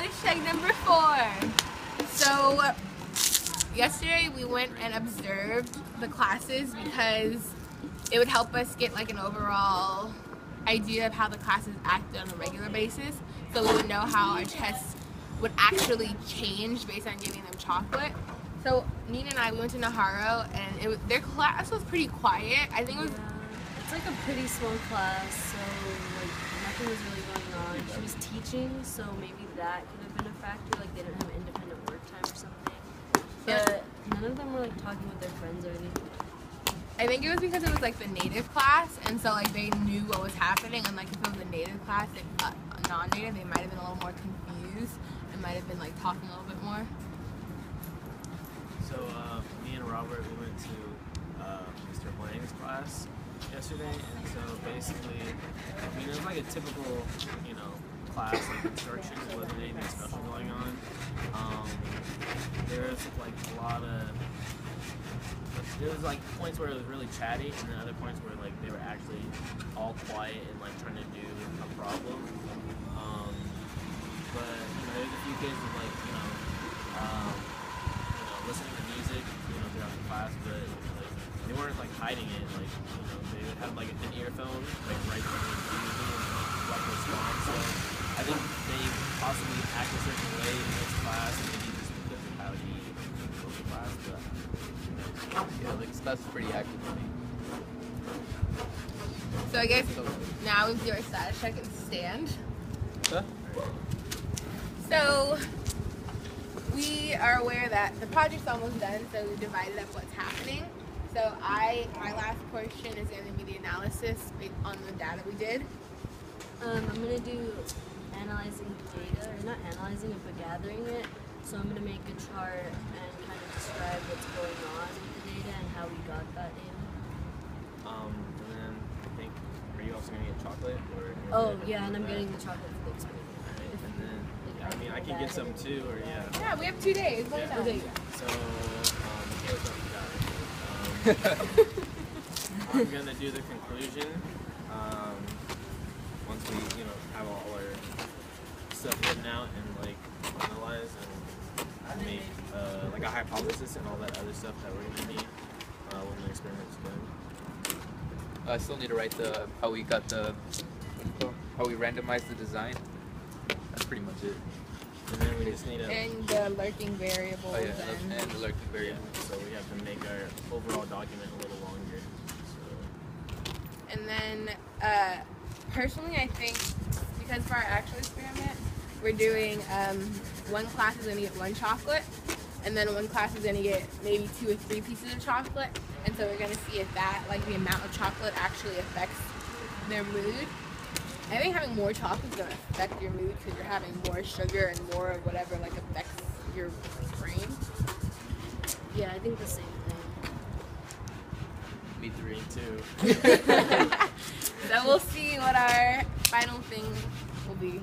status check number 4. So yesterday we went and observed the classes because it would help us get like an overall idea of how the classes acted on a regular basis, so we would know how our tests would actually change based on giving them chocolate. So Nina and I, we went to Naharo, and their class was pretty quiet. I think it was. Yeah, it's like a pretty small class, so like nothing was really going on. She was teaching, so maybe that could have been a factor. Like they didn't have independent work time or something. But none of them were like talking with their friends or anything. I think it was because it was like the native class, and so like they knew what was happening, and like if it was a native class, like non-native, they might have been a little more confused and might have been like talking a little bit more. So me and Robert, we went to Mr. Blang's class yesterday, and so basically, I mean, it was like a typical, you know, class, like instruction, wasn't anything special going on. There was like a lot of, there was like points where it was really chatty, and then other points where like they were actually all quiet and like trying to do a problem. But you know, there's a few cases of like, you know, listening to music, you know, throughout the class, but like they weren't like hiding it. Like, you know, they would have like an earphone like right when they were using and like respond. So I think they possibly act a certain way in this class, maybe just because of how he goes to class. But yeah, like that's pretty active for me. So I guess now we do our status check and stand. Huh? So we are aware that the project's almost done, so we divided up what's happening. So my last portion is going to be the analysis based on the data we did. I'm going to do analyzing data, or not analyzing it, but gathering it. So I'm going to make a chart and kind of describe what's going on with the data and how we got that data. and then I think, are you also gonna get chocolate or? Oh yeah, and I'm getting the chocolate for the experiment. And then, yeah, I mean, I can get some too, or yeah. Yeah, we have 2 days. Why not? Okay. So, I'm gonna do the conclusion. Once we, you know, have all our stuff written out and like analyze and make like a hypothesis and all that other stuff that we're gonna need when the experiment's done. I still need to write how we randomized the design. That's pretty much it. And then we just need a. And the lurking variables. Oh yeah, and the lurking Yeah, variable. so we have to make our overall document a little longer. So. And then, personally, I think because for our actual experiment, we're doing one class is going to get 1 chocolate, and then one class is going to get maybe 2 or 3 pieces of chocolate. And so we're going to see if that, like the amount of chocolate, actually affects their mood. I think having more chocolate is going to affect your mood because you're having more sugar and more of whatever like affects your brain. Yeah, I think the same thing. Me 3 and 2. So we'll see what our final thing will be.